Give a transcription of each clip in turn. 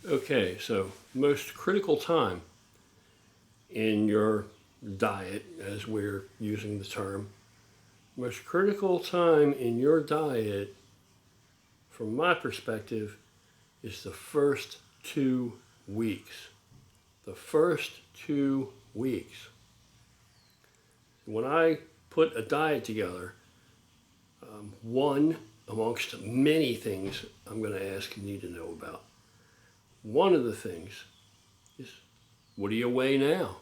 Okay, so most critical time in your diet, as we're using the term, most critical time in your diet, from my perspective, is the first 2 weeks. The first 2 weeks. When I put a diet together, one amongst many things I'm going to ask and need to know about. One of the things is, what do you weigh now?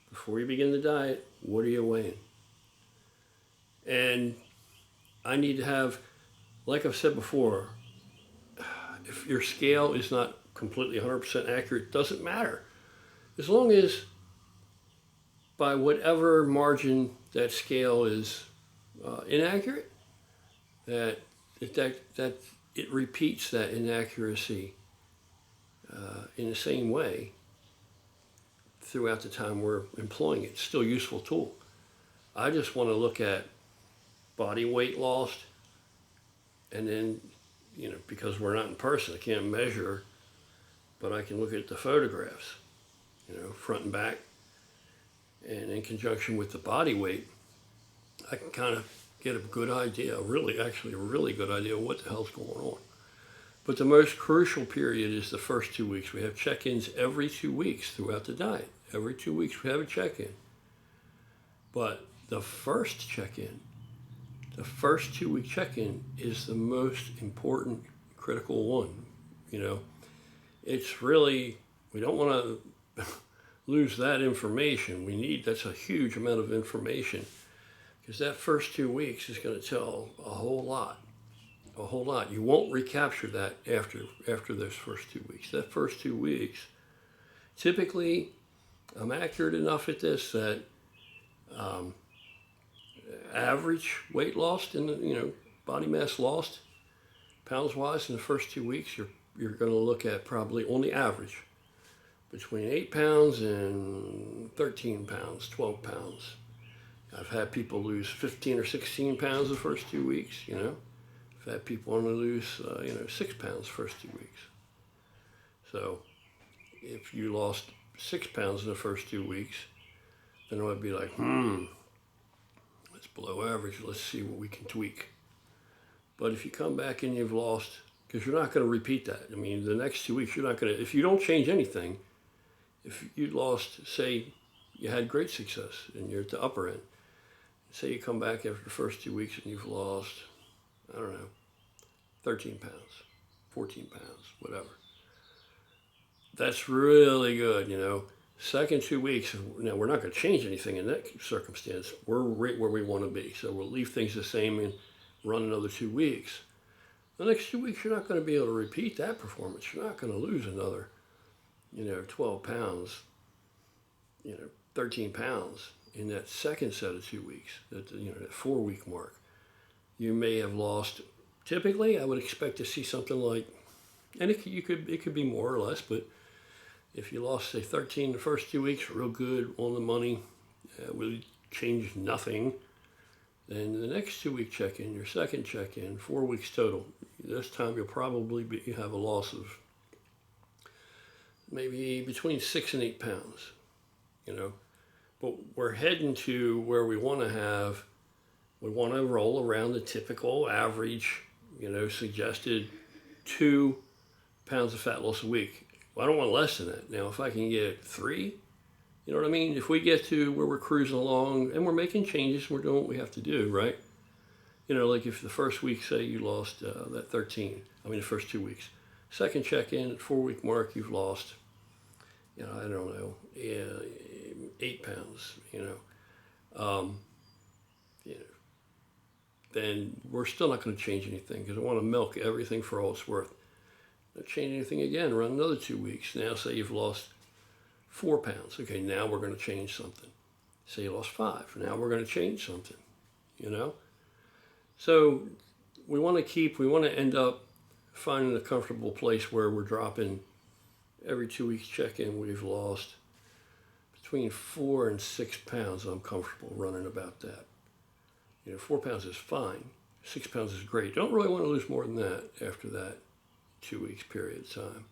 Before you begin the diet, what are you weighing? And I need to have, like I've said before, if your scale is not completely 100% accurate, it doesn't matter. As long as by whatever margin that scale is inaccurate, that it repeats that inaccuracy in the same way throughout the time we're employing it. It's still a useful tool. I just want to look at body weight lost, and then, because we're not in person, I can't measure, but I can look at the photographs, front and back, and in conjunction with the body weight, I can kind of get a good idea, a really good idea of what the hell's going on. But the most crucial period is the first 2 weeks. We have check-ins every 2 weeks throughout the diet. Every 2 weeks we have a check-in. But the first check-in, the first 2 week check-in is the most important, critical one. It's really, we don't want to lose that information. That's a huge amount of information, because that first 2 weeks is going to tell a whole lot. You won't recapture that after those first 2 weeks. That first 2 weeks, typically, I'm accurate enough at this that average weight lost in the body mass lost, pounds wise, in the first 2 weeks, you're going to look at probably, on the average, between 8 pounds and 13 pounds, 12 pounds. I've had people lose 15 or 16 pounds the first 2 weeks. I've had people only lose 6 pounds the first 2 weeks. So if you lost 6 pounds in the first 2 weeks, then it would be like, that's below average. Let's see what we can tweak. But if you come back and you've lost, because you're not going to repeat that. I mean, the next 2 weeks, you're not going to, if you don't change anything, if you lost, say, you had great success and you're at the upper end, say you come back after the first 2 weeks and you've lost, 13 pounds, 14 pounds, whatever. That's really good, Second 2 weeks, now we're not going to change anything in that circumstance. We're right where we want to be. So we'll leave things the same and run another 2 weeks. The next 2 weeks, you're not going to be able to repeat that performance. You're not going to lose another, 12 pounds, 13 pounds in that second set of 2 weeks, that 4 week mark. You may have lost, typically I would expect to see something like, and it could be more or less, but if you lost, say, 13 the first 2 weeks, real good, on the money, really changed nothing, then the next 2 week check-in, your second check-in, 4 weeks total, this time you'll probably have a loss of maybe between 6 and 8 pounds, But we're heading to where we want to roll around the typical average, suggested 2 pounds of fat loss a week. Well, I don't want less than that. Now, if I can get 3, you know what I mean? If we get to where we're cruising along and we're making changes, we're doing what we have to do, right? Like if the first week, say you lost the first 2 weeks. Second check-in at 4 week mark, you've lost, 8 pounds, then we're still not going to change anything, because I want to milk everything for all it's worth. Not change anything again, run another 2 weeks. Now say you've lost 4 pounds. Okay, now we're going to change something. Say you lost 5. Now we're going to change something, So we want to end up finding a comfortable place where we're dropping every 2 weeks check-in. We've lost between 4 and 6 pounds. I'm comfortable running about that. 4 pounds is fine. 6 pounds is great. Don't really want to lose more than that after that 2 weeks period of time.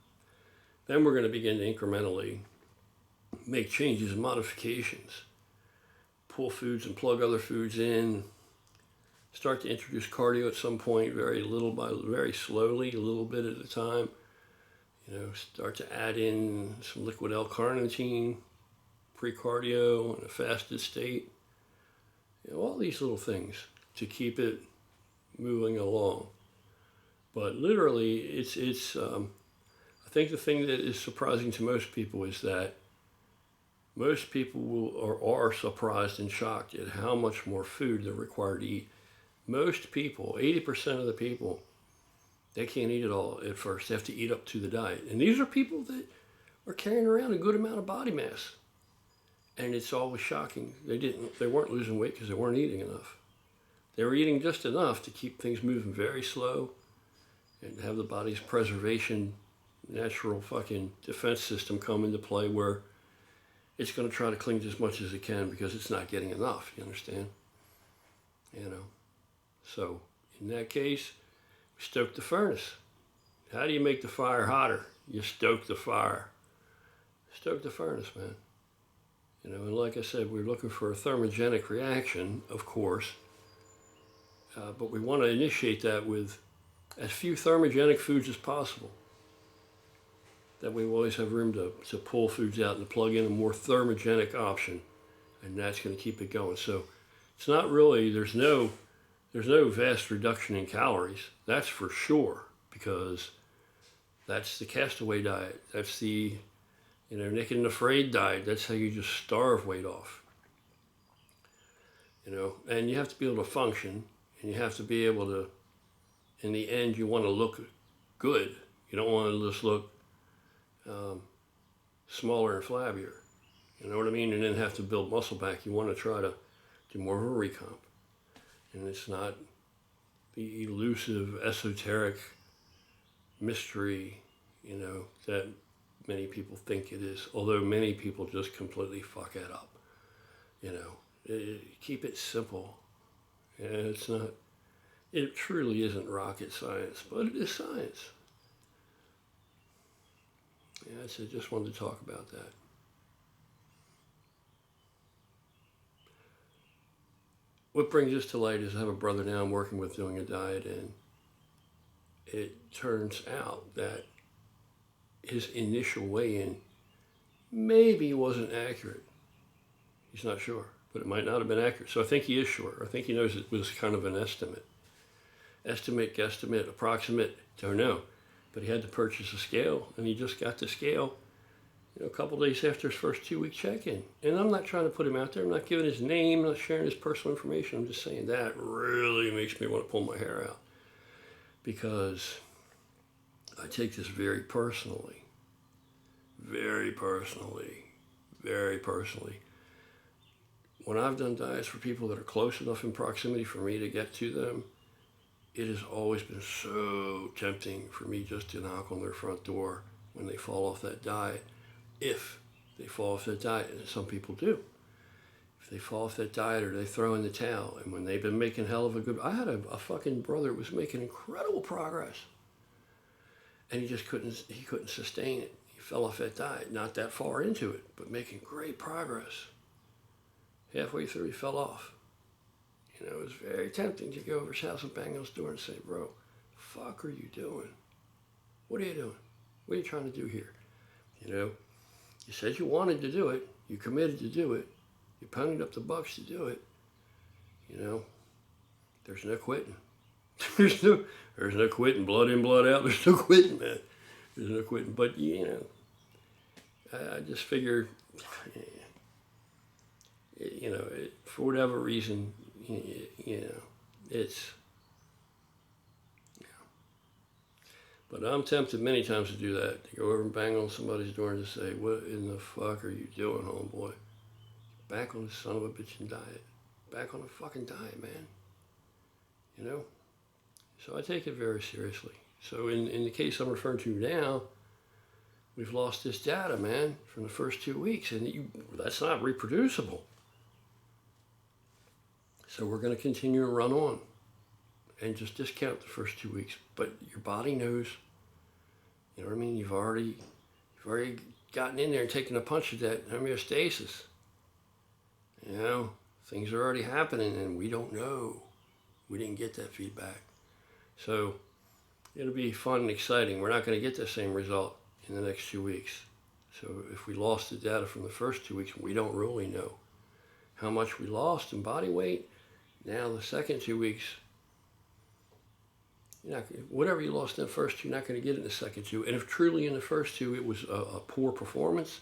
Then we're going to begin to incrementally make changes and modifications. Pull foods and plug other foods in. Start to introduce cardio at some point, very slowly, a little bit at a time. Start to add in some liquid L-carnitine, pre-cardio in a fasted state. All these little things to keep it moving along. But literally, I think the thing that is surprising to most people is that most people are surprised and shocked at how much more food they're required to eat. Most people, 80% of the people, they can't eat it all at first. They have to eat up to the diet. And these are people that are carrying around a good amount of body mass. And it's always shocking. They weren't losing weight because they weren't eating enough. They were eating just enough to keep things moving very slow and have the body's preservation, natural fucking defense system come into play where it's going to try to cling to as much as it can because it's not getting enough, you understand? So in that case, we stoke the furnace. How do you make the fire hotter? You stoke the fire. Stoke the furnace, man. And like I said, we're looking for a thermogenic reaction, of course, but we want to initiate that with as few thermogenic foods as possible. That way we always have room to pull foods out and to plug in a more thermogenic option, and that's going to keep it going. So it's not really, there's no vast reduction in calories, that's for sure, because that's the castaway diet. That's the naked and afraid diet. That's how you just starve weight off. And you have to be able to function, and you have to be able to, in the end, you want to look good. You don't want to just look smaller and flabbier. You know what I mean? And then have to build muscle back. You want to try to do more of a recomp. And it's not the elusive, esoteric mystery, that many people think it is. Although many people just completely fuck it up. Keep it simple. And it truly isn't rocket science, but it is science. Yeah, so I just wanted to talk about that. What brings this to light is I have a brother now I'm working with doing a diet, and it turns out that his initial weigh-in maybe wasn't accurate. He's not sure, but it might not have been accurate. So I think he is sure. I think he knows it was kind of an estimate. Estimate, guesstimate, approximate, don't know. But he had to purchase a scale, and he just got the scale a couple days after his first 2-week check-in. And I'm not trying to put him out there. I'm not giving his name, I'm not sharing his personal information. I'm just saying that really makes me want to pull my hair out, because I take this very personally. Very personally. Very personally. When I've done diets for people that are close enough in proximity for me to get to them, it has always been so tempting for me just to knock on their front door when they fall off that diet. If they fall off that diet, and some people do. If they fall off that diet or they throw in the towel, and when they've been making hell of a good... I had a fucking brother who was making incredible progress, and he just couldn't sustain it. He fell off that diet, not that far into it, but making great progress. Halfway through, he fell off. It was very tempting to go over his house and bang on his door and say, bro, fuck are you doing? What are you doing? What are you trying to do here? You said you wanted to do it. You committed to do it. You ponied up the bucks to do it. There's no quitting. There's no quitting. Blood in, blood out. There's no quitting, man. There's no quitting. But, I just figure, for whatever reason, it's... But I'm tempted many times to do that, to go over and bang on somebody's door and to say, what in the fuck are you doing, homeboy? Back on the son of a bitchin' diet. Back on the fucking diet, man. So I take it very seriously. So in the case I'm referring to now, we've lost this data, man, from the first 2 weeks, and that's not reproducible. So we're going to continue to run on and just discount the first 2 weeks. But your body knows, you know what I mean? You've already You've already gotten in there and taken a punch at that homeostasis. You know, things are already happening and we don't know. We didn't get that feedback. So it'll be fun and exciting. We're not going to get the same result in the next 2 weeks. So if we lost the data from the first 2 weeks, we don't really know how much we lost in body weight. Now the second 2 weeks, whatever you lost in the first two, you're not going to get it in the second two. And if truly in the first two it was a poor performance,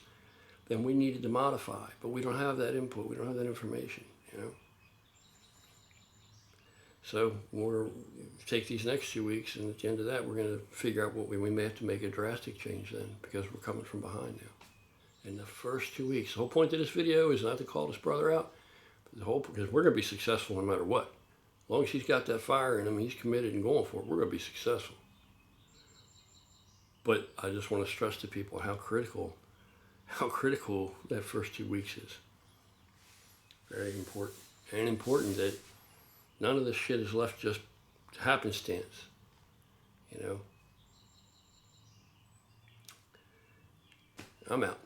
then we needed to modify. But we don't have that input. We don't have that information, you know. So we'll take these next 2 weeks, and at the end of that, we're going to figure out what we may have to make a drastic change then, because we're coming from behind now. In the first 2 weeks, the whole point of this video is not to call this brother out, but because we're going to be successful no matter what. As long as he's got that fire in him, he's committed and going for it, we're going to be successful. But I just want to stress to people how critical that first 2 weeks is. Very important. And important that none of this shit is left just happenstance, you know. I'm out.